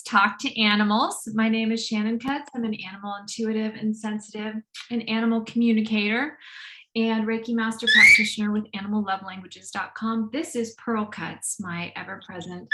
Talk to Animals. My name is Shannon Cutts. I'm an animal intuitive and sensitive and animal communicator and Reiki master practitioner with animallovelanguages.com. This is Pearl Cutts, my ever-present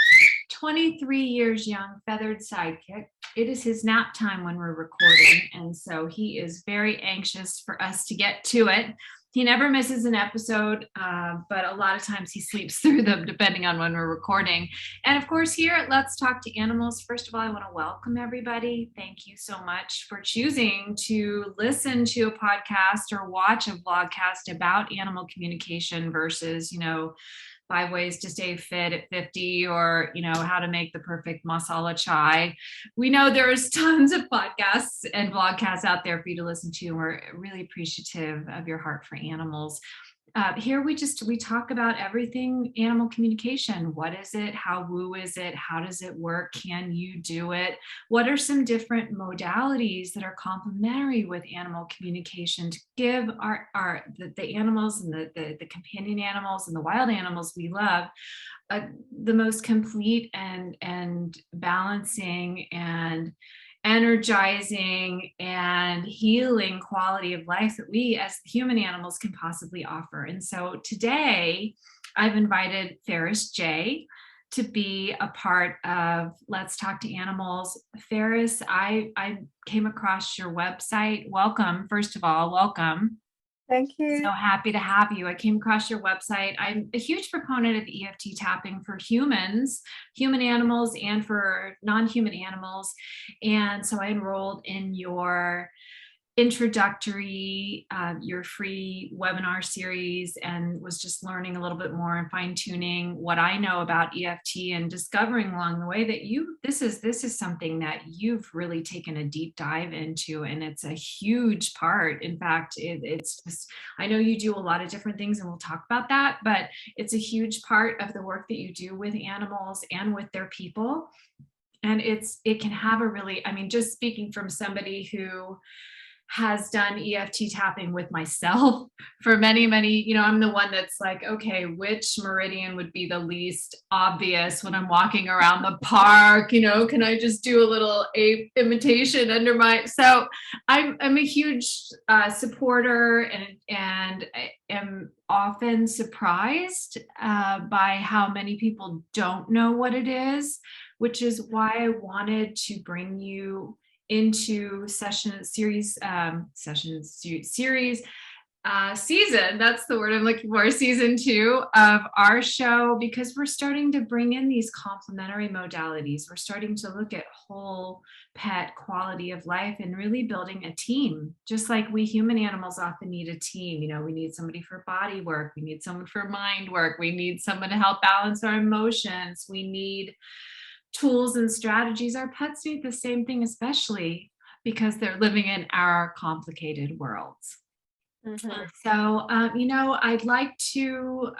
23 years young feathered sidekick. It is his nap time when we're recording, and so he is very anxious for us to get to it. He never misses an episode, but a lot of times he sleeps through them depending on when we're recording. And of course, here at Let's Talk to Animals, first of all, I want to welcome everybody. Thank you so much for choosing to listen to a podcast or watch a vlogcast about animal communication versus, 5 ways to stay fit at 50 or, how to make the perfect masala chai. We know there's tons of podcasts and vlogcasts out there for you to listen to. And we're really appreciative of your heart for animals. Here we talk about everything animal communication. What is it? How woo is it? How does it work? Can you do it? What are some different modalities that are complementary with animal communication to give the animals and the companion animals and the wild animals we love the most complete and balancing and energizing and healing quality of life that we as human animals can possibly offer. And so today I've invited Ferris Jay to be a part of Let's Talk to Animals. Ferris, I came across your website. Welcome, first of all, welcome. Thank you. So happy to have you. I came across your website. I'm a huge proponent of EFT tapping for humans, human animals, and for non-human animals. And so I enrolled in your introductory, your free webinar series, and was just learning a little bit more and fine-tuning what I know about EFT and discovering along the way that this is something that you've really taken a deep dive into, and it's a huge part. In fact, it's just, I know you do a lot of different things and we'll talk about that, but it's a huge part of the work that you do with animals and with their people. And it can have a really, just speaking from somebody who has done EFT tapping with myself for many, I'm the one that's like, okay, which meridian would be the least obvious when I'm walking around the park? Can I just do a little ape imitation under so I'm a huge supporter and am often surprised by how many people don't know what it is, which is why I wanted to bring you into season, that's the word I'm looking for, season 2 of our show, because we're starting to bring in these complementary modalities. We're starting to look at whole pet quality of life and really building a team, just like we human animals often need a team. We need somebody for body work, we need someone for mind work, we need someone to help balance our emotions, we need tools and strategies. Our pets need the same thing, especially because they're living in our complicated worlds. Mm-hmm. So, I'd like to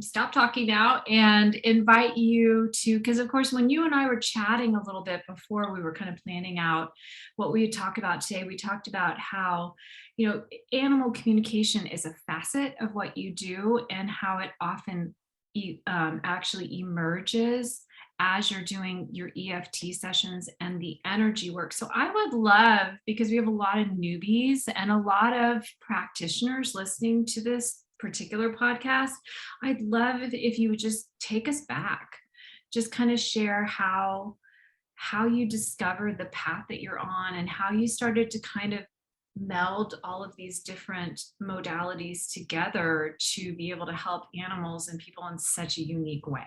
stop talking now and invite you to, because of course, when you and I were chatting a little bit before we were kind of planning out what we would talk about today, we talked about how, animal communication is a facet of what you do and how it often actually emerges as you're doing your EFT sessions and the energy work. So I would love, because we have a lot of newbies and a lot of practitioners listening to this particular podcast, I'd love if you would just take us back, just kind of share how you discovered the path that you're on and how you started to kind of meld all of these different modalities together to be able to help animals and people in such a unique way.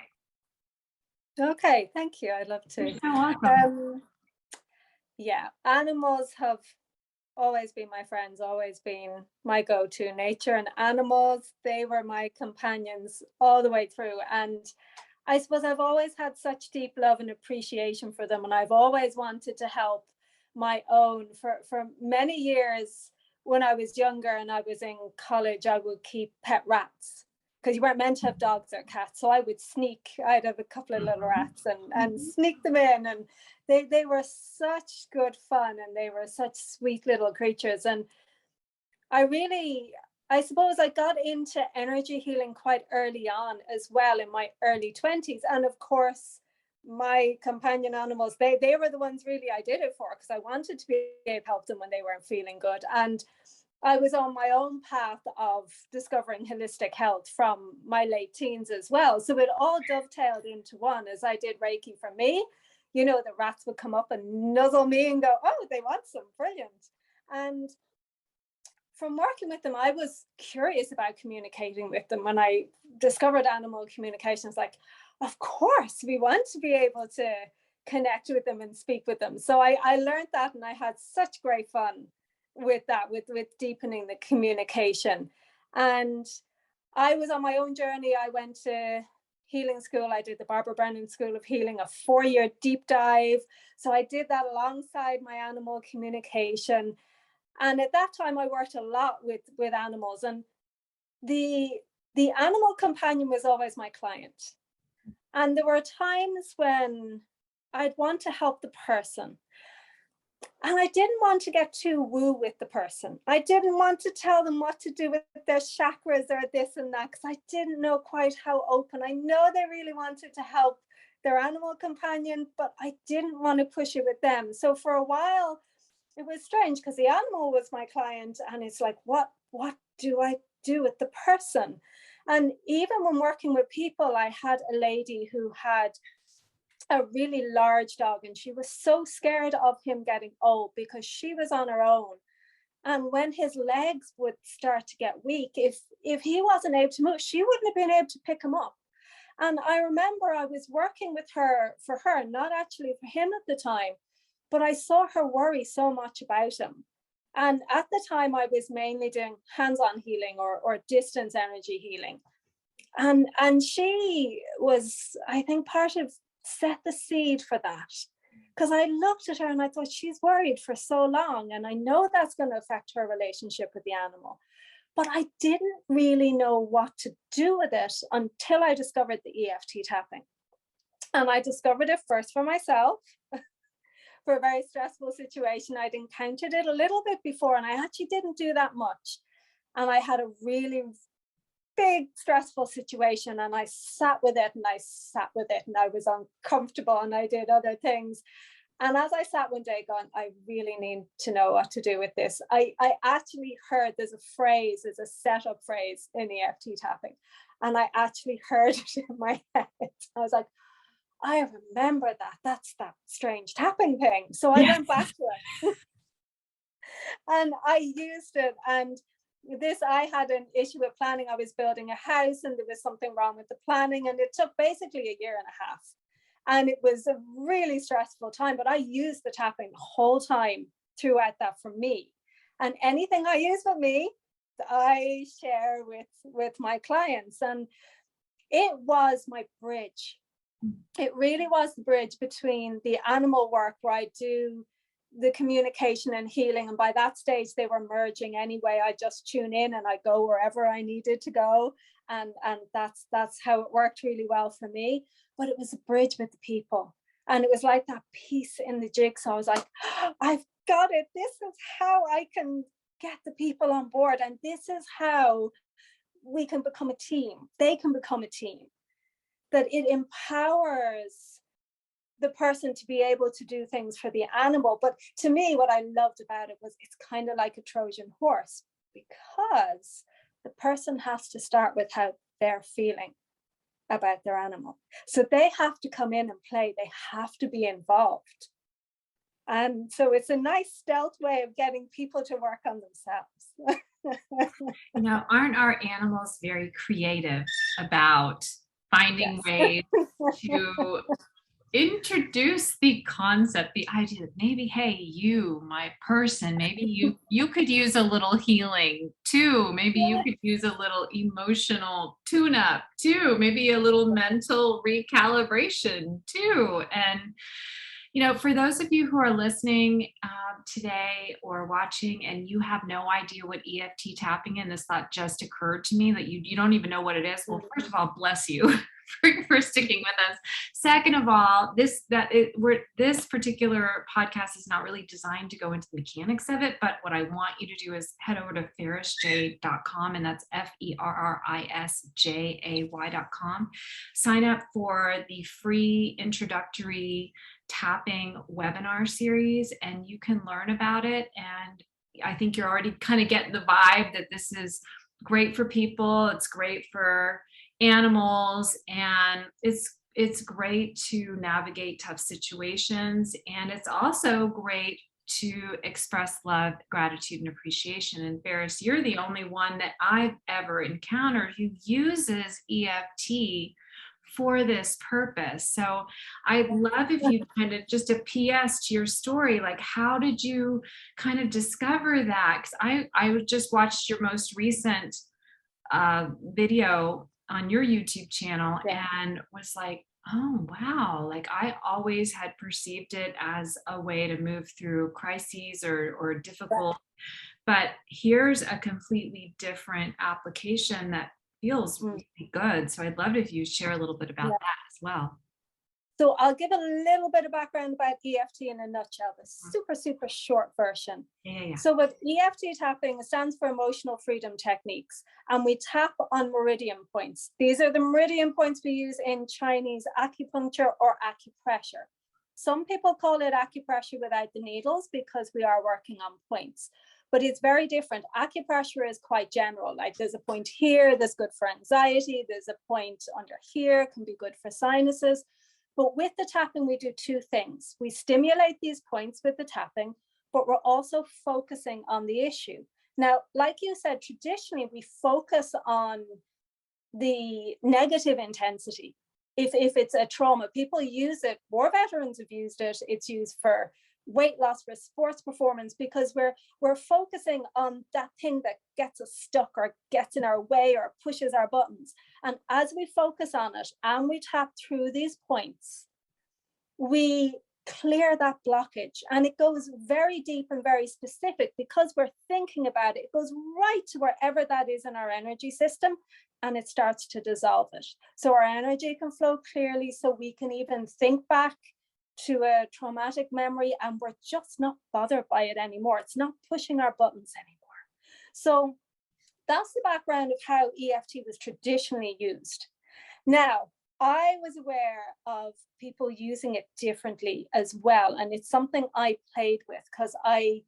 Okay, thank you. I'd love to. You're so welcome. Yeah, animals have always been my friends, always been my go-to. Nature and animals, they were my companions all the way through. And I suppose I've always had such deep love and appreciation for them. And I've always wanted to help my own. For many years when I was younger and I was in college, I would keep pet rats, because you weren't meant to have dogs or cats. So I would I'd have a couple of little rats and sneak them in. And they were such good fun and they were such sweet little creatures. And I suppose I got into energy healing quite early on as well, in my early 20s. And of course, my companion animals, they were the ones really I did it for, because I wanted to be able to help them when they weren't feeling good. And I was on my own path of discovering holistic health from my late teens as well. So it all dovetailed into one. As I did Reiki for me, you know, the rats would come up and nuzzle me and go, oh, they want some, brilliant. And from working with them, I was curious about communicating with them. When I discovered animal communication, it's like, of course, we want to be able to connect with them and speak with them. So I learned that, and I had such great fun with that, with deepening the communication. And I was on my own journey. I went to healing school. I did the Barbara Brennan School of Healing, a 4-year deep dive. So I did that alongside my animal communication. And at that time, I worked a lot with animals, and the animal companion was always my client. And there were times when I'd want to help the person, and I didn't want to get too woo with the person. I didn't want to tell them what to do with their chakras or this and that, because I didn't know quite how open. I know they really wanted to help their animal companion, but I didn't want to push it with them. So for a while, it was strange, because the animal was my client, and it's like, what do I do with the person? And even when working with people, I had a lady who had a really large dog, and she was so scared of him getting old because she was on her own. And when his legs would start to get weak, if he wasn't able to move, she wouldn't have been able to pick him up. And I remember I was working with her, for her, not actually for him at the time, but I saw her worry so much about him. And at the time, I was mainly doing hands-on healing or distance energy healing. And she was, I think, part of set the seed for that. Because I looked at her and I thought, she's worried for so long, and I know that's going to affect her relationship with the animal. But I didn't really know what to do with it until I discovered the EFT tapping. And I discovered it first for myself. For a very stressful situation. I'd encountered it a little bit before, and I actually didn't do that much. And I had a really big stressful situation, and I sat with it and I sat with it, and I was uncomfortable, and I did other things. And as I sat one day going, I really need to know what to do with this, I actually heard there's a setup phrase in EFT tapping, and I actually heard it in my head. I was like, I remember that. That's that strange tapping thing. So I went back to it and I used it. And I had an issue with planning. I was building a house, and there was something wrong with the planning, and it took basically a year and a half. And it was a really stressful time, but I used the tapping the whole time throughout that for me. And anything I use with me, I share with my clients. And it was my bridge. It really was the bridge between the animal work, where I do the communication and healing. And by that stage, they were merging anyway. I just tune in and I go wherever I needed to go. And that's how it worked really well for me. But it was a bridge with the people. And it was like that piece in the jigsaw. I was like, oh, I've got it. This is how I can get the people on board. And this is how we can become a team. They can become a team. That it empowers the person to be able to do things for the animal. But to me, what I loved about it was it's kind of like a Trojan horse, because the person has to start with how they're feeling about their animal. So they have to come in and play. They have to be involved. And so it's a nice stealth way of getting people to work on themselves. Aren't our animals very creative about finding ways to introduce the concept, the idea that maybe, hey, you, my person, maybe you could use a little healing too. Maybe you could use a little emotional tune-up too. Maybe a little mental recalibration too. And for those of you who are listening today or watching, and you have no idea what EFT tapping is, this thought just occurred to me that you don't even know what it is. Well, first of all, bless you. for sticking with us. Second of all, this particular podcast is not really designed to go into the mechanics of it, but what I want you to do is head over to ferrisjay.com, and that's FERRISJAY.com. Sign up for the free introductory tapping webinar series, and you can learn about it. And I think you're already kind of getting the vibe that this is great for people. It's great for animals, and it's great to navigate tough situations. And it's also great to express love, gratitude, and appreciation. And Ferris, you're the only one that I've ever encountered who uses EFT for this purpose. So I'd love if you kind of just a PS to your story, like how did you kind of discover that? Because I just watched your most recent video on your YouTube channel and was like, oh wow, like I always had perceived it as a way to move through crises or difficult, but here's a completely different application that feels really good. So I'd love if you share a little bit about that as well. So I'll give a little bit of background about EFT in a nutshell, the super short version. So with EFT tapping, it stands for Emotional Freedom Techniques, and we tap on meridian points. These are the meridian points we use in Chinese acupuncture or acupressure. Some people call it acupressure without the needles because we are working on points, but it's very different. Acupressure is quite general, like there's a point here that's good for anxiety, there's a point under here, can be good for sinuses. But with the tapping, we do two things. We stimulate these points with the tapping, but we're also focusing on the issue. Now, like you said, traditionally, we focus on the negative intensity. If it's a trauma, people use it. War veterans have used it. It's used for weight loss, for sports performance, because we're focusing on that thing that gets us stuck or gets in our way or pushes our buttons. And as we focus on it and we tap through these points, we clear that blockage, and it goes very deep and very specific because we're thinking about it. It goes right to wherever that is in our energy system, and it starts to dissolve it. So our energy can flow clearly, so we can even think back to a traumatic memory and we're just not bothered by it anymore. It's not pushing our buttons anymore. So that's the background of how EFT was traditionally used. Now, I was aware of people using it differently as well, and it's something I played with because I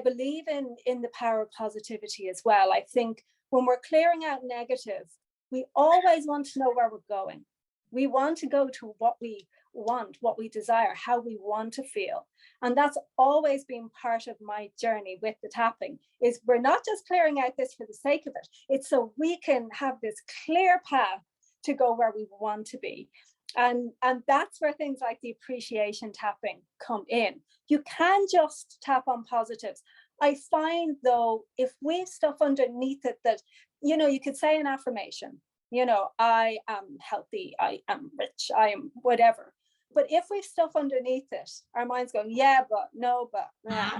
believe in the power of positivity as well. I think when we're clearing out negative, we always want to know where we're going. We want to go to what we want, what we desire, how we want to feel. And that's always been part of my journey with the tapping, is we're not just clearing out this for the sake of it. It's so we can have this clear path to go where we want to be. And that's where things like the appreciation tapping come in. You can just tap on positives. I find though, if we stuff underneath it that, you know, you could say an affirmation, you know, I am healthy, I am rich, I am whatever. But if we stuff underneath it, our mind's going, yeah, but no, but nah.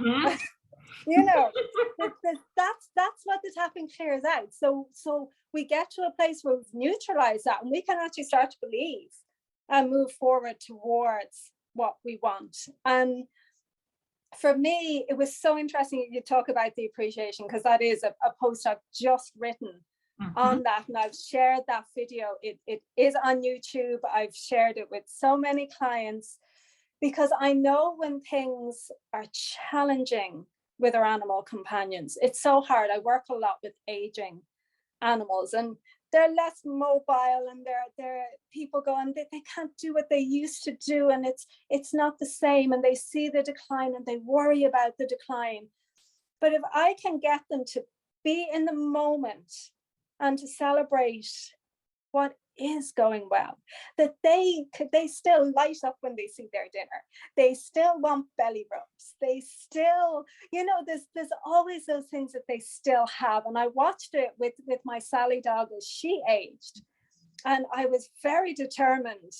You know, that's what the tapping clears out. So we get to a place where we've neutralized that, and we can actually start to believe and move forward towards what we want. And for me, it was so interesting you talk about the appreciation, because that is a post I've just written on that, and I've shared that video. It is on YouTube. I've shared it with so many clients because I know when things are challenging with our animal companions, it's so hard. I work a lot with aging animals, and they're less mobile, and they're people going, they can't do what they used to do, and it's not the same, and they see the decline and they worry about the decline. But if I can get them to be in the moment and to celebrate what is going well, that they still light up when they see their dinner, they still want belly rubs, they still, you know, there's always those things that they still have. And I watched it with my Sally dog as she aged, and I was very determined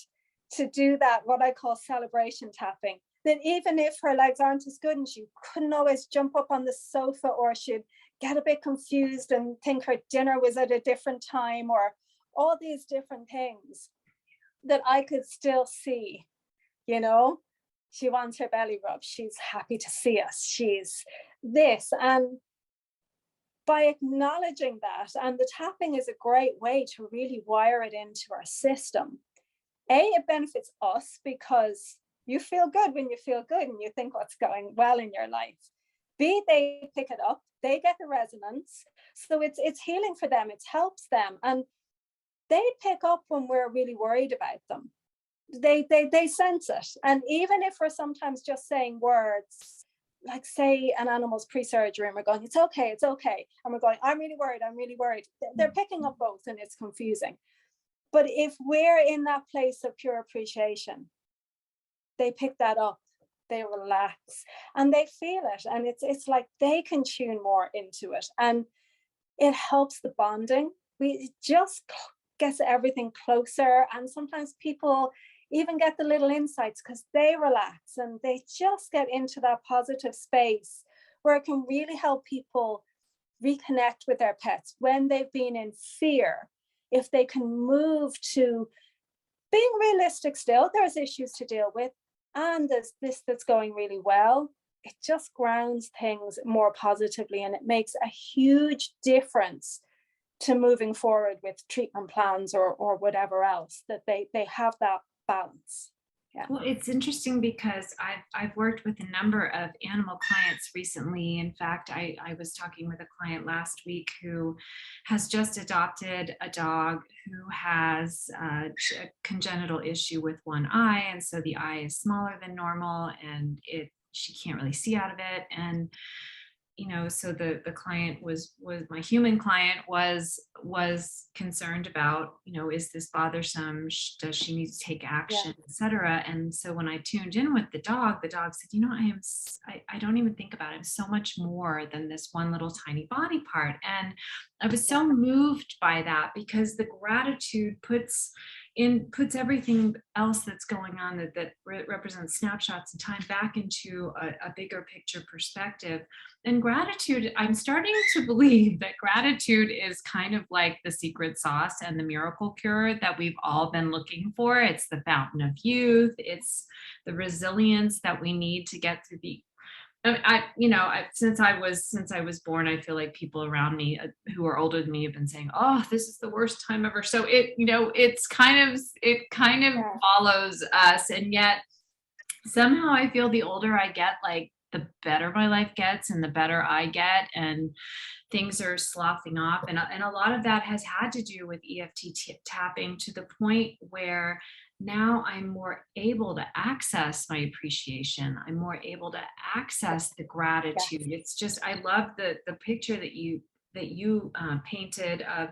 to do that, what I call celebration tapping, that even if her legs aren't as good and she couldn't always jump up on the sofa, or she'd get a bit confused and think her dinner was at a different time, or all these different things, that I could still see, you know, she wants her belly rub. She's happy to see us. She's this. And by acknowledging that, and the tapping is a great way to really wire it into our system. It benefits us because you feel good when you feel good and you think what's going well in your life. B, they pick it up, they get the resonance. So it's healing for them, it helps them. And they pick up when we're really worried about them. They sense it. And even if we're sometimes just saying words, like say an animal's pre-surgery and we're going, it's okay, it's okay. And we're going, I'm really worried, I'm really worried. They're picking up both and it's confusing. But if we're in that place of pure appreciation, they pick that up, they relax and they feel it. And it's like they can tune more into it. And it helps the bonding. We just gets everything closer. And sometimes people even get the little insights because they relax and they just get into that positive space where it can really help people reconnect with their pets when they've been in fear. If they can move to being realistic still, there's issues to deal with, and there's this that's going really well. It just grounds things more positively, and it makes a huge difference to moving forward with treatment plans or whatever else, that they have that balance. Yeah. Well, it's interesting because I've worked with a number of animal clients recently. In fact, I was talking with a client last week who has just adopted a dog who has a congenital issue with one eye. And so the eye is smaller than normal and she can't really see out of it. And so the client was my human client was concerned about, is this bothersome? Does she need to take action, et cetera? And so when I tuned in with the dog said, I don't even think about it. I'm so much more than this one little tiny body part. And I was so moved by that because the gratitude puts everything else that's going on that represents snapshots in time back into a bigger picture perspective. And gratitude, I'm starting to believe that gratitude is kind of like the secret sauce and the miracle cure that we've all been looking for. It's the fountain of youth. It's the resilience that we need to get through since I was born, I feel like people around me who are older than me have been saying, "Oh, this is the worst time ever." So it kind of follows us, and yet somehow I feel the older I get, like the better my life gets, and the better I get, and things are sloughing off, and a lot of that has had to do with EFT tapping, to the point where now I'm more able to access my appreciation. I'm more able to access the gratitude. It's just, I love the picture that you painted of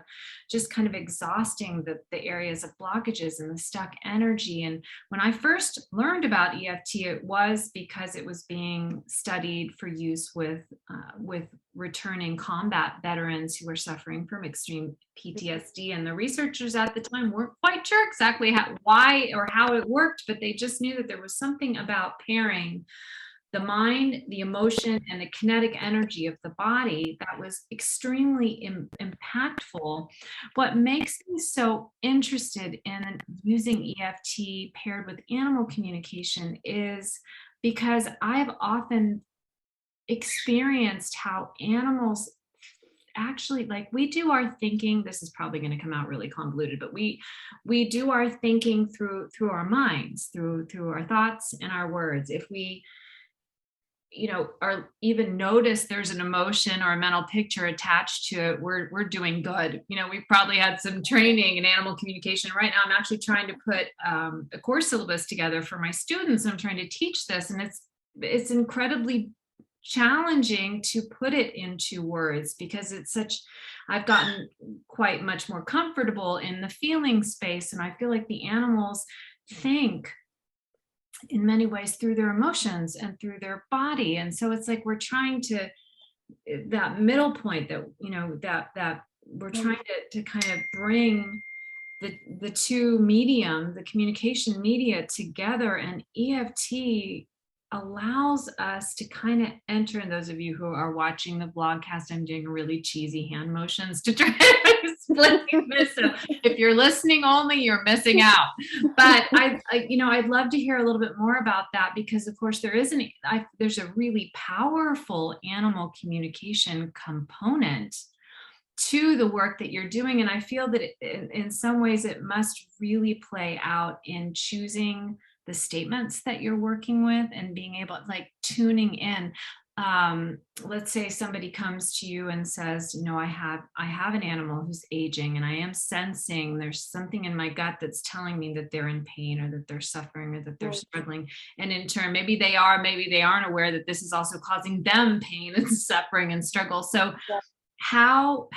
just kind of exhausting the areas of blockages and the stuck energy. And when I first learned about EFT, it was because it was being studied for use with returning combat veterans who were suffering from extreme PTSD. And the researchers at the time weren't quite sure exactly why or how it worked, but they just knew that there was something about pairing the mind, the emotion, and the kinetic energy of the body that was extremely impactful. What makes me so interested in using EFT paired with animal communication is because I've often experienced how animals actually, like, we do our thinking. This is probably going to come out really convoluted, but we do our thinking through our minds, through our thoughts and our words. If we or even notice there's an emotion or a mental picture attached to it, we're doing good. We've probably had some training in animal communication. Right now, I'm actually trying to put a course syllabus together for my students. I'm trying to teach this, and it's incredibly challenging to put it into words because I've gotten quite much more comfortable in the feeling space, and I feel like the animals think in many ways through their emotions and through their body. And so it's like we're trying to, that middle point that that we're trying to kind of bring the two medium, the communication media, together. And EFT allows us to kind of enter, and those of you who are watching the vlogcast, I'm doing really cheesy hand motions to try to explain this. So if you're listening only, you're missing out. But I'd love to hear a little bit more about that, because of course there's a really powerful animal communication component to the work that you're doing. And I feel that in some ways it must really play out in choosing the statements that you're working with and being able, like, tuning in. Let's say somebody comes to you and says, I have an animal who's aging, and I am sensing there's something in my gut that's telling me that they're in pain, or that they're suffering, or that they're struggling. And in turn, maybe they aren't aware that this is also causing them pain and suffering and struggle. So how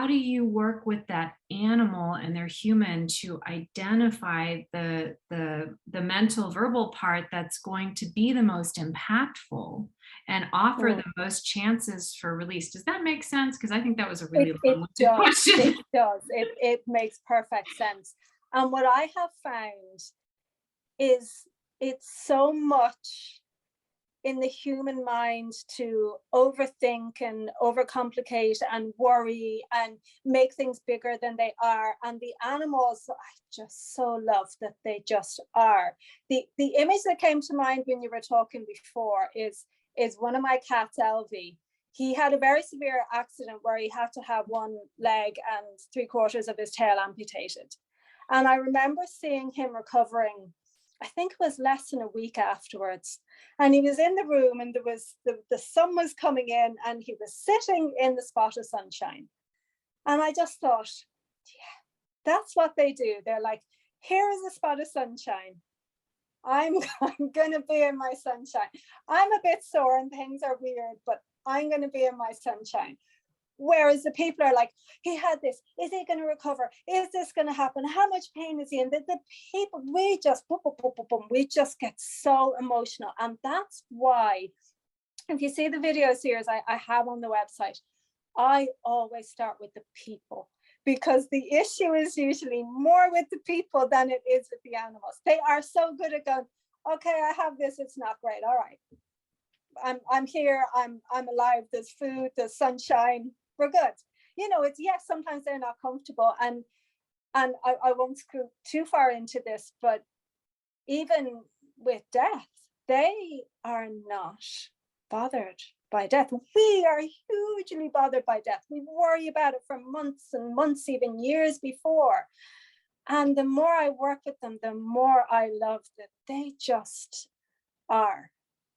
do you work with that animal and their human to identify the mental verbal part that's going to be the most impactful and offer the most chances for release? Does that make sense? Because I think that was a really long-winded question. It does. It makes perfect sense. And what I have found is it's so much in the human mind to overthink and overcomplicate and worry and make things bigger than they are. And the animals, I just so love that they just are. The image that came to mind when you were talking before is one of my cats, Elvie. He had a very severe accident where he had to have one leg and 3/4 of his tail amputated. And I remember seeing him recovering, I think it was less than a week afterwards. And he was in the room, and there was the sun was coming in, and he was sitting in the spot of sunshine. And I just thought, yeah, that's what they do. They're like, here is a spot of sunshine. I'm going to be in my sunshine. I'm a bit sore and things are weird, but I'm going to be in my sunshine. Whereas the people are like, he had this, is he going to recover? Is this going to happen? How much pain is he in? The people, we just, boom, boom, boom, boom, boom, we just get so emotional. And that's why, if you see the video series I have on the website, I always start with the people, because the issue is usually more with the people than it is with the animals. They are so good at going, okay, I have this, it's not great. All right. I'm here, I'm alive, there's food, there's sunshine, we're good. It's, yes, sometimes they're not comfortable, and I won't screw too far into this, but even with death, they are not bothered by death. We are hugely bothered by death. We worry about it for months and months, even years before. And the more I work with them, the more I love that they just are.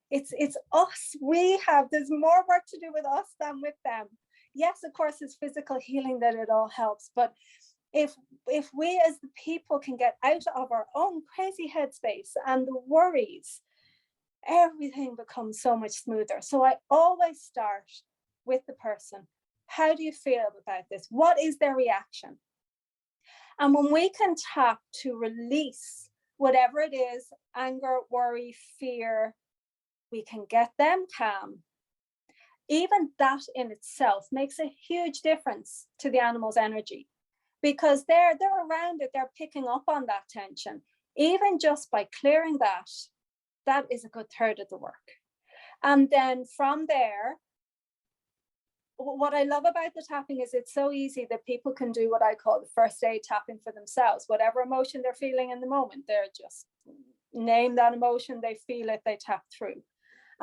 It's us. There's more work to do with us than with them. Yes, of course, it's physical healing that it all helps. But if we as the people can get out of our own crazy headspace and the worries, everything becomes so much smoother. So I always start with the person. How do you feel about this? What is their reaction? And when we can tap to release whatever it is, anger, worry, fear, we can get them calm. Even that in itself makes a huge difference to the animal's energy, because they're around it, they're picking up on that tension. Even just by clearing that is a good third of the work. And then from there, what I love about the tapping is it's so easy that people can do what I call the first aid tapping for themselves. Whatever emotion they're feeling in the moment, they're just name that emotion, they feel it, they tap through.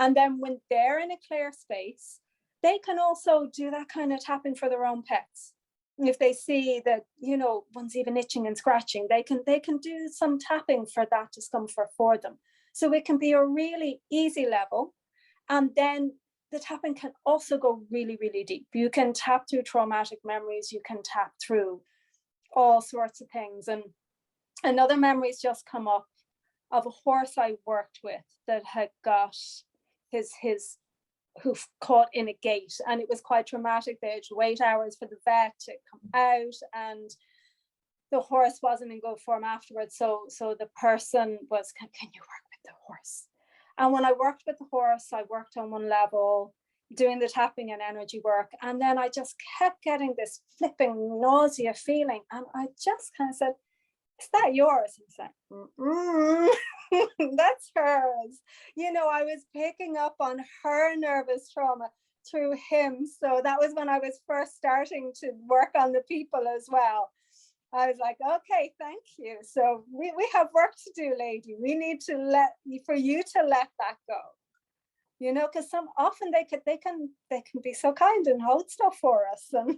And then when they're in a clear space, they can also do that kind of tapping for their own pets. If they see that, one's even itching and scratching, they can do some tapping for that discomfort for them. So it can be a really easy level. And then the tapping can also go really, really deep. You can tap through traumatic memories. You can tap through all sorts of things. And another memory's just come up of a horse I worked with that had got his hoof caught in a gate, and it was quite traumatic. They had to wait hours for the vet to come out, and the horse wasn't in good form afterwards. So the person was, can you work with the horse? And when I worked with the horse, I worked on one level doing the tapping and energy work, and then I just kept getting this flipping nausea feeling, and I just kind of said, is that yours? It's like, that's hers. You know, I was picking up on her nervous trauma through him. So that was when I was first starting to work on the people as well. I was like, okay, thank you. So we have work to do, lady. We need to for you to let that go. You know, because often they can be so kind and hold stuff for us and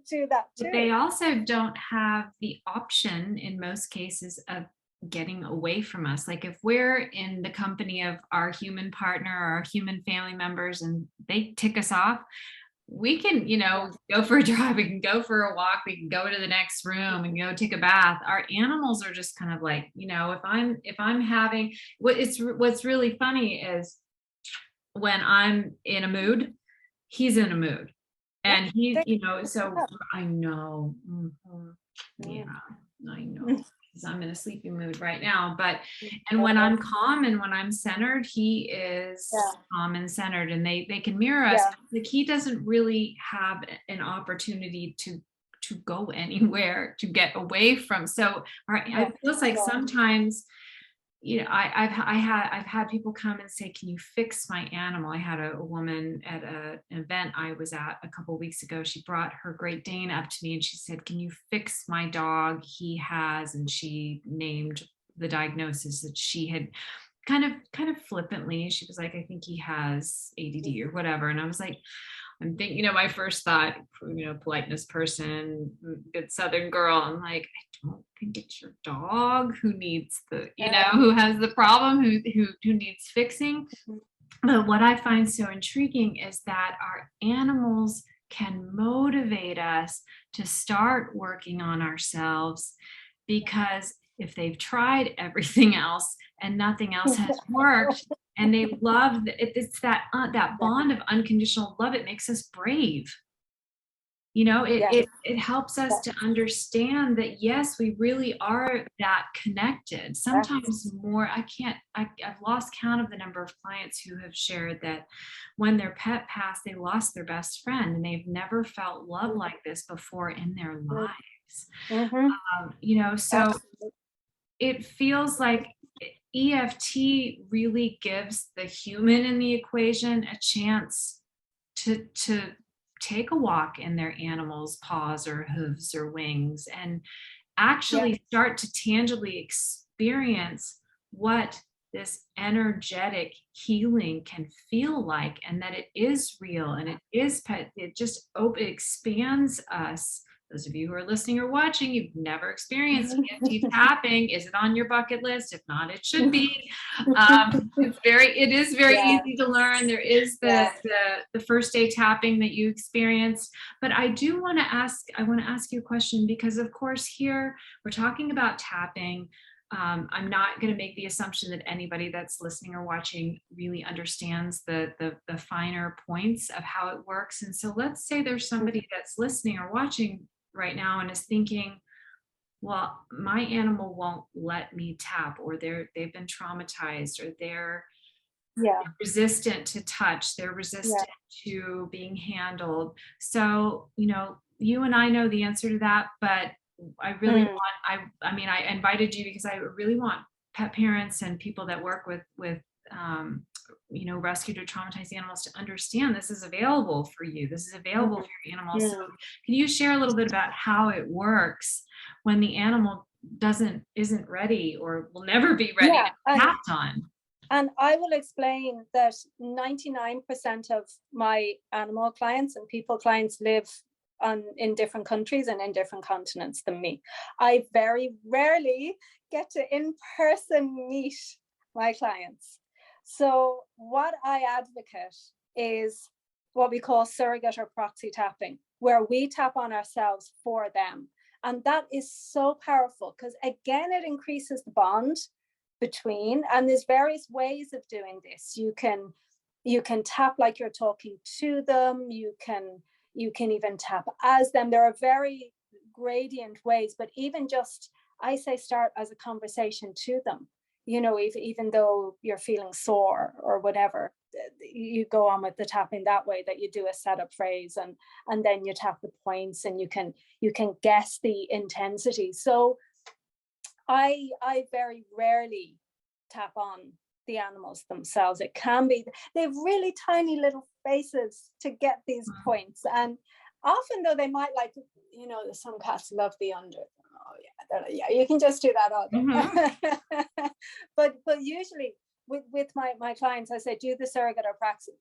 do that too. But they also don't have the option in most cases of getting away from us. Like if we're in the company of our human partner or our human family members and they tick us off, we can, you know, go for a drive, we can go for a walk, we can go to the next room and go take a bath. Our animals are just kind of like, you know, if I'm having what's really funny is when I'm in a mood, he's in a mood. And he, you know, so I know, yeah, I know, because I'm in a sleepy mood right now. But, and when I'm calm and when I'm centered, he is calm and centered, and they can mirror us. Like he doesn't really have an opportunity to go anywhere, to get away from. So it feels like sometimes, you know, I've had people come and say, can you fix my animal? I had a woman at an event I was at a couple of weeks ago. She brought her Great Dane up to me and she said, can you fix my dog? He has, and she named the diagnosis that she had kind of flippantly. She was like, I think he has ADD or whatever. And I was like, I'm thinking, you know, my first thought, you know, politeness person, good Southern girl. I'm like, I don't think it's your dog who needs you know, who has the problem, who needs fixing. But what I find so intriguing is that our animals can motivate us to start working on ourselves, because if they've tried everything else and nothing else has worked, and they love it's that bond of unconditional love. It makes us brave. You know, it helps us to understand that, yes, we really are that connected. Sometimes more. I've lost count of the number of clients who have shared that when their pet passed, they lost their best friend, and they've never felt love like this before in their lives. You know, so it feels like EFT really gives the human in the equation a chance to take a walk in their animal's paws or hooves or wings and actually start to tangibly experience what this energetic healing can feel like, and that it is real and it just expands us. Those of you who are listening or watching, you've never experienced EFT tapping. Is it on your bucket list? If not, it should be. It is very easy to learn. There is the first day tapping that you experienced. But I want to ask you a question, because of course here we're talking about tapping. I'm not going to make the assumption that anybody that's listening or watching really understands the finer points of how it works. And so let's say there's somebody that's listening or watching right now and is thinking, well, my animal won't let me tap, or they've been traumatized, or they're resistant to touch, they're resistant to being handled. So, you know, you and I know the answer to that, but I really want, I mean, I invited you because I really want pet parents and people that work with you know, rescued or traumatized animals to understand this is available for you. This is available for your animals. So can you share a little bit about how it works when the animal isn't ready or will never be ready to be tapped on? And I will explain that 99% of my animal clients and people clients live in different countries and in different continents than me. I very rarely get to in-person meet my clients. So what I advocate is what we call surrogate or proxy tapping, where we tap on ourselves for them. And that is so powerful because, again, it increases the bond between, and there's various ways of doing this. You can tap like you're talking to them. You can even tap as them. There are very gradient ways, but even just, I say, start as a conversation to them. You know, even though you're feeling sore or whatever, you go on with the tapping that way, that you do a setup phrase and then you tap the points, and you can guess the intensity. So I very rarely tap on the animals themselves. It can be, they've really tiny little faces to get these points. And often though, they might like, you know, some cats love the under. Oh yeah, you can just do that all day. Mm-hmm. but usually with my clients, I say, do the surrogate or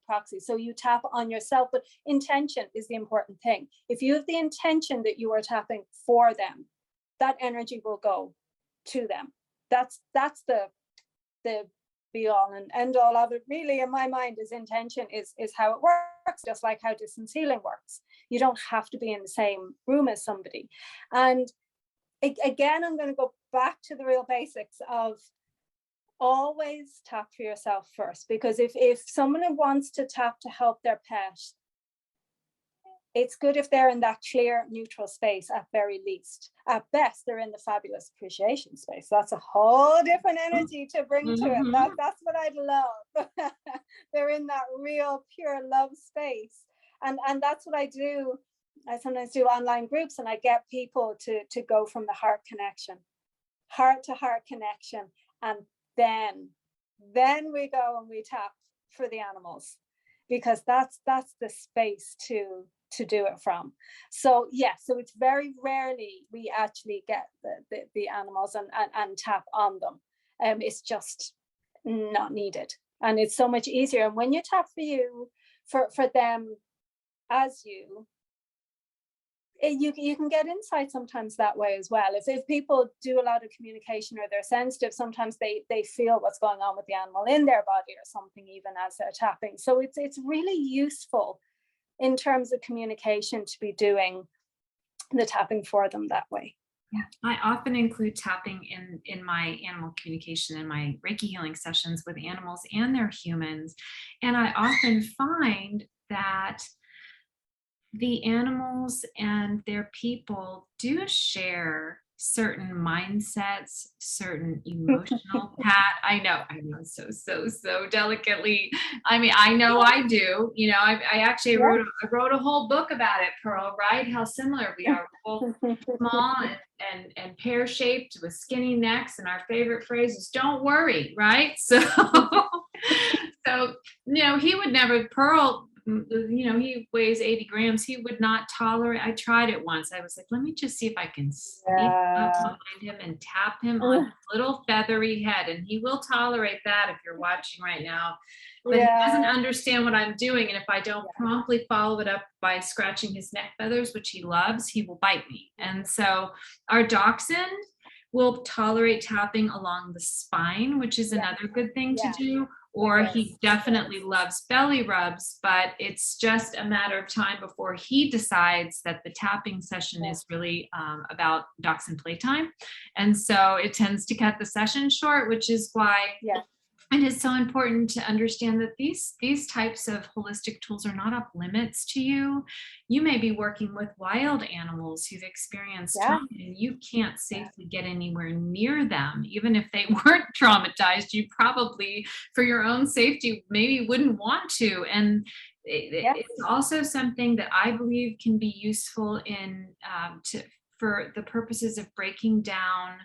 proxy. So you tap on yourself, but intention is the important thing. If you have the intention that you are tapping for them, that energy will go to them. That's the be all and end all of it, really, in my mind. Is intention is how it works, just like how distance healing works. You don't have to be in the same room as somebody. And again, I'm going to go back to the real basics of always tap for yourself first, because if someone wants to tap to help their pet, it's good if they're in that clear, neutral space at very least. At best, they're in the fabulous appreciation space. That's a whole different energy to bring to it. That's what I'd love. They're in that real, pure love space. And that's what I do. I sometimes do online groups, and I get people to go from the heart connection, heart to heart connection. And then we go and we tap for the animals, because that's the space to do it from. So so it's very rarely we actually get the animals and tap on them. It's just not needed, and it's so much easier. And when you tap for you, for them as you can get insight sometimes that way as well. If people do a lot of communication, or they're sensitive, sometimes they feel what's going on with the animal in their body or something, even as they're tapping. So it's really useful in terms of communication to be doing the tapping for them that way. Yeah, I often include tapping in my animal communication in my Reiki healing sessions with animals and their humans. And I often find that the animals and their people do share certain mindsets, certain emotional I know so delicately. I mean, I know I do. You know, I actually wrote a whole book about it, Pearl, right? How similar we are. We're both small and pear-shaped with skinny necks, and our favorite phrase is "Don't worry," right? So, you know, he would never, Pearl, you know, he weighs 80 grams. He would not tolerate. I tried it once. I was like, let me just see if I can sneak up behind him and tap him on his little feathery head. And he will tolerate that if you're watching right now. But he doesn't understand what I'm doing. And if I don't promptly follow it up by scratching his neck feathers, which he loves, he will bite me. And so our dachshund will tolerate tapping along the spine, which is another good thing to do. Or he definitely loves belly rubs, but it's just a matter of time before he decides that the tapping session is really about dachshund playtime. And so it tends to cut the session short, which is why it is so important to understand that these types of holistic tools are not off limits to you. You may be working with wild animals who've experienced trauma, and you can't safely get anywhere near them. Even if they weren't traumatized, you probably, for your own safety, maybe wouldn't want to. And it's also something that I believe can be useful in for the purposes of breaking down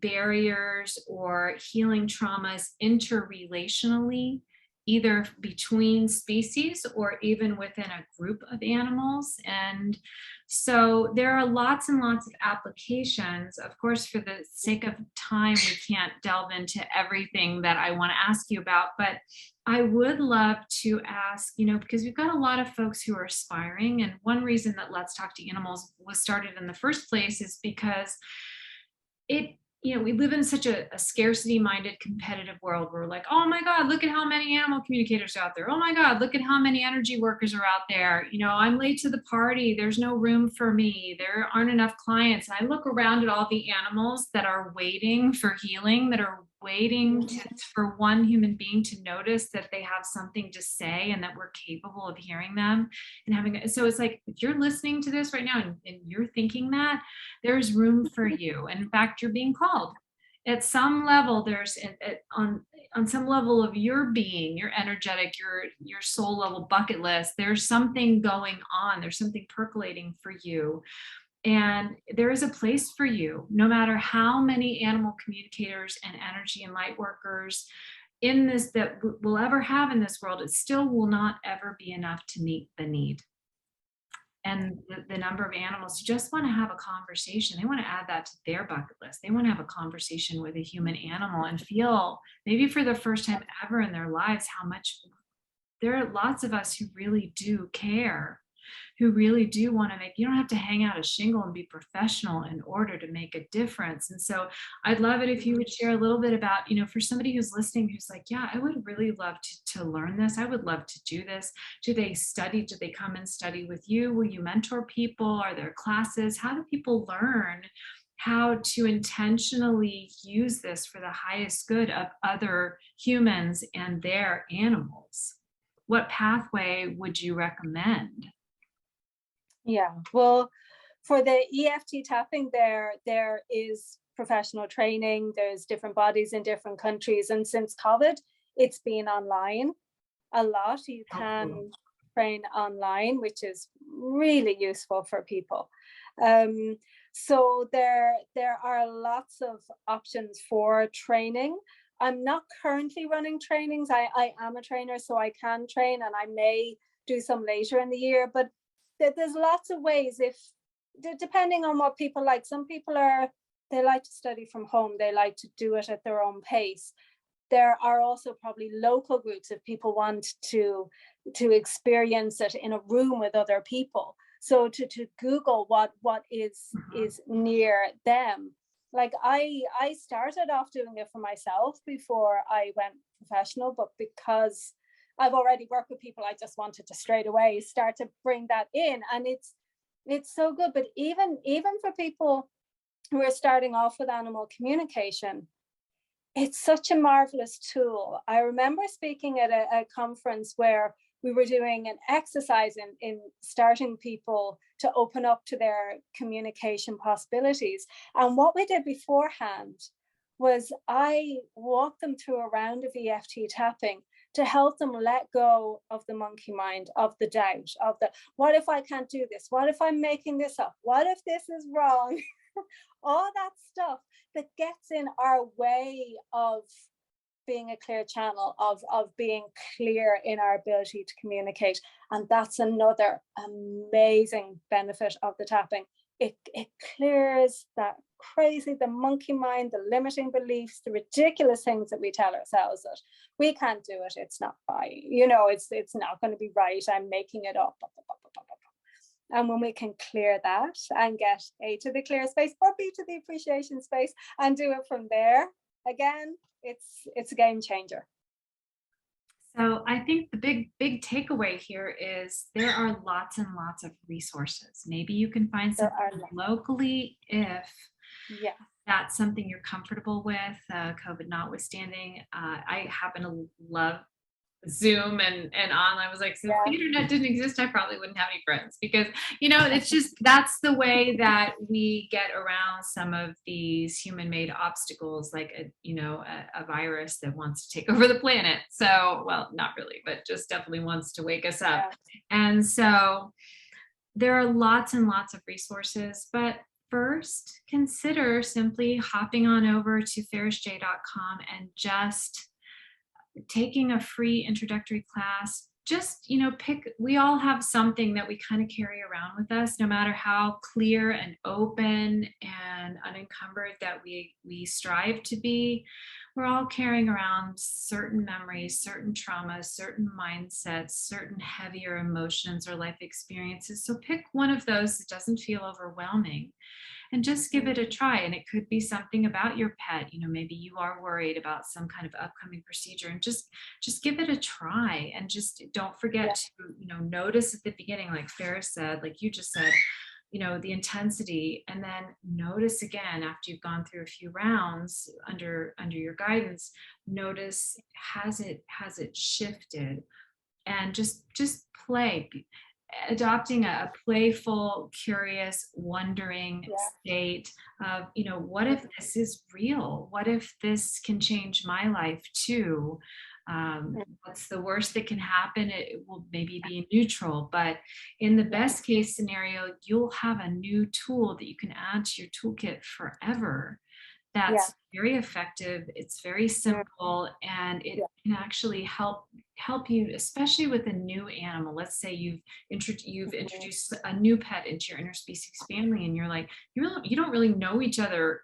barriers or healing traumas interrelationally, either between species or even within a group of animals. And so there are lots and lots of applications. Of course, for the sake of time, we can't delve into everything that I want to ask you about, but I would love to ask, you know, because we've got a lot of folks who are aspiring. And one reason that Let's Talk to Animals was started in the first place is because you know, we live in such a scarcity-minded, competitive world where we're like, oh my God, look at how many animal communicators are out there. Oh my God, look at how many energy workers are out there. You know, I'm late to the party. There's no room for me. There aren't enough clients. And I look around at all the animals that are waiting for healing, that are waiting for one human being to notice that they have something to say and that we're capable of hearing them and having. So it's like, if you're listening to this right now and you're thinking that, there's room for you. And in fact, you're being called. At some level, there's on some level of your being, your energetic, your soul level bucket list, there's something going on. There's something percolating for you. And there is a place for you, no matter how many animal communicators and energy and light workers in this that we'll ever have in this world. It still will not ever be enough to meet the need. And the number of animals who just want to have a conversation, they want to add that to their bucket list. They want to have a conversation with a human animal and feel, maybe for the first time ever in their lives, how much there are lots of us who really do care, who really do want to make, you don't have to hang out a shingle and be professional in order to make a difference. And so I'd love it if you would share a little bit about, for somebody who's listening, who's like, yeah, I would really love to learn this. I would love to do this. Do they study? Do they come and study with you? Will you mentor people? Are there classes? How do people learn how to intentionally use this for the highest good of other humans and their animals? What pathway would you recommend? Yeah, well, for the EFT tapping, there is professional training. There's different bodies in different countries, and since COVID, it's been online a lot. You can train online, which is really useful for people. So there are lots of options for training. I'm not currently running trainings. I am a trainer, so I can train, and I may do some later in the year, but there's lots of ways, if depending on what people like. Some people they like to study from home. They like to do it at their own pace. There are also probably local groups if people want to experience it in a room with other people. So to Google what is near them. Like I started off doing it for myself before I went professional, but because I've already worked with people, I just wanted to straight away start to bring that in. And it's so good. But even for people who are starting off with animal communication, it's such a marvelous tool. I remember speaking at a conference where we were doing an exercise in starting people to open up to their communication possibilities. And what we did beforehand was I walked them through a round of EFT tapping to help them let go of the monkey mind, of the doubt, of the, what if I can't do this? What if I'm making this up? What if this is wrong? All that stuff that gets in our way of being a clear channel, of being clear in our ability to communicate. And that's another amazing benefit of the tapping. It clears that crazy, the monkey mind, the limiting beliefs, the ridiculous things that we tell ourselves that we can't do it, it's not right, it's not going to be right, I'm making it up. And when we can clear that and get A, to the clear space, or B, to the appreciation space, and do it from there, again, it's a game changer. So I think the big takeaway here is there are lots and lots of resources. Maybe you can find something locally if that's something you're comfortable with, COVID notwithstanding. I happen to love Zoom and online. I was like, so if the internet didn't exist, I probably wouldn't have any friends, because it's just, that's the way that we get around some of these human-made obstacles, like a virus that wants to take over the planet. So, well, not really, but just definitely wants to wake us up. And so there are lots and lots of resources, but first consider simply hopping on over to ferrisjay.com and just taking a free introductory class. Just we all have something that we kind of carry around with us, no matter how clear and open and unencumbered that we strive to be. We're all carrying around certain memories, certain traumas, certain mindsets, certain heavier emotions or life experiences. So pick one of those that doesn't feel overwhelming and just give it a try. And it could be something about your pet. Maybe you are worried about some kind of upcoming procedure, and just give it a try. And just don't forget to, notice at the beginning, like Ferris said, like you just said, the intensity, and then notice again after you've gone through a few rounds under your guidance, notice, has it shifted? And just play, adopting a playful, curious, wondering state of, what if this is real? What if this can change my life too? What's the worst that can happen? It will maybe be neutral, but in the best case scenario, you'll have a new tool that you can add to your toolkit forever. That's very effective. It's very simple, and it can actually help you, especially with a new animal. Let's say you've introduced a new pet into your interspecies family, and you're like, you don't really know each other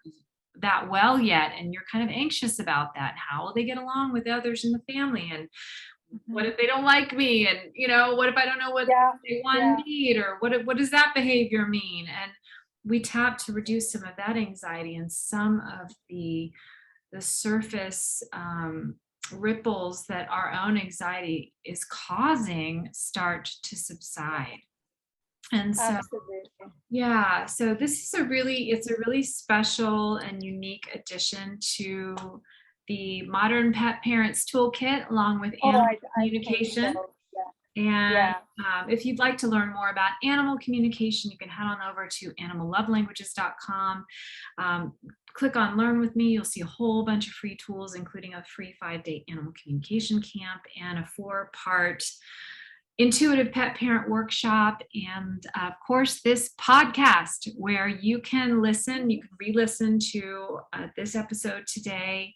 that well yet, and you're kind of anxious about that. How will they get along with others in the family? And what if they don't like me? And what if I don't know what they want and need, or what does that behavior mean? And we tap to reduce some of that anxiety, and some of the surface ripples that our own anxiety is causing start to subside. And so, so this is it's a really special and unique addition to the Modern Pet Parents Toolkit, along with animal communication. And if you'd like to learn more about animal communication, you can head on over to animallovelanguages.com. Click on Learn with Me. You'll see a whole bunch of free tools, including a free 5-day animal communication camp and a 4-part intuitive pet parent workshop, and of course this podcast where you can re-listen to this episode today.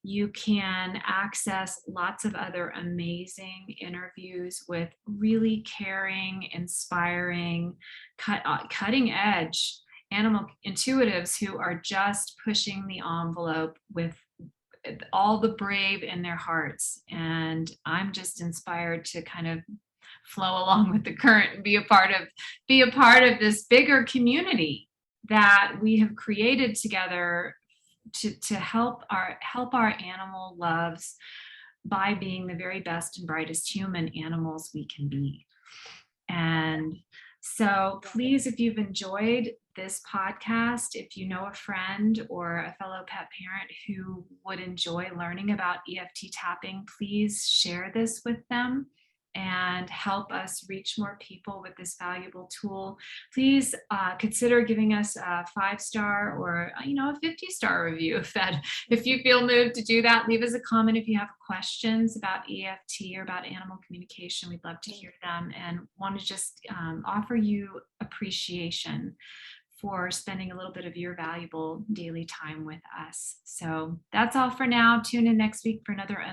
You can access lots of other amazing interviews with really caring, inspiring, cutting edge animal intuitives who are just pushing the envelope with all the brave in their hearts. And I'm just inspired to kind of flow along with the current and be a part of this bigger community that we have created together to help our animal loves by being the very best and brightest human animals we can be. And so please, if you've enjoyed this podcast, if you know a friend or a fellow pet parent who would enjoy learning about EFT tapping, please share this with them and help us reach more people with this valuable tool. Please consider giving us a 5-star or a 50-star review if you feel moved to do that. Leave us a comment if you have questions about EFT or about animal communication. We'd love to hear them, and want to just offer you appreciation for spending a little bit of your valuable daily time with us. So that's all for now. Tune in next week for another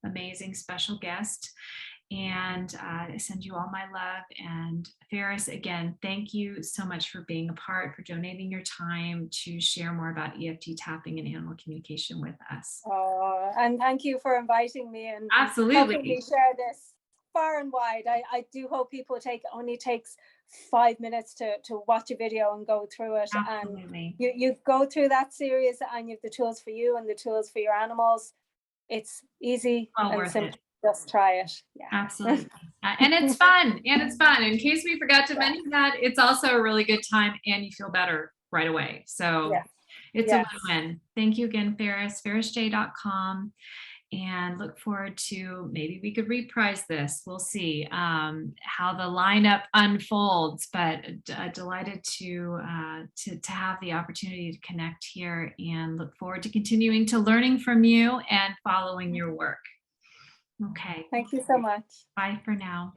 amazing special guest, and I send you all my love. And Ferris, again, thank you so much for being a part, for donating your time to share more about EFT tapping and animal communication with us. And thank you for inviting me and absolutely helping me share this far and wide. I do hope people only takes 5 minutes to watch a video and go through it. Absolutely. And you go through that series, and you have the tools for you and the tools for your animals. It's easy and simple. Just try it. Yeah. Absolutely. And it's fun. In case we forgot to mention that, it's also a really good time, and you feel better right away. So it's a win-win. Thank you again, Ferris, ferrisjay.com. And look forward to, maybe we could reprise this. We'll see how the lineup unfolds, but delighted to have the opportunity to connect here, and look forward to continuing to learning from you and following your work. Okay. Thank you so much. Bye for now.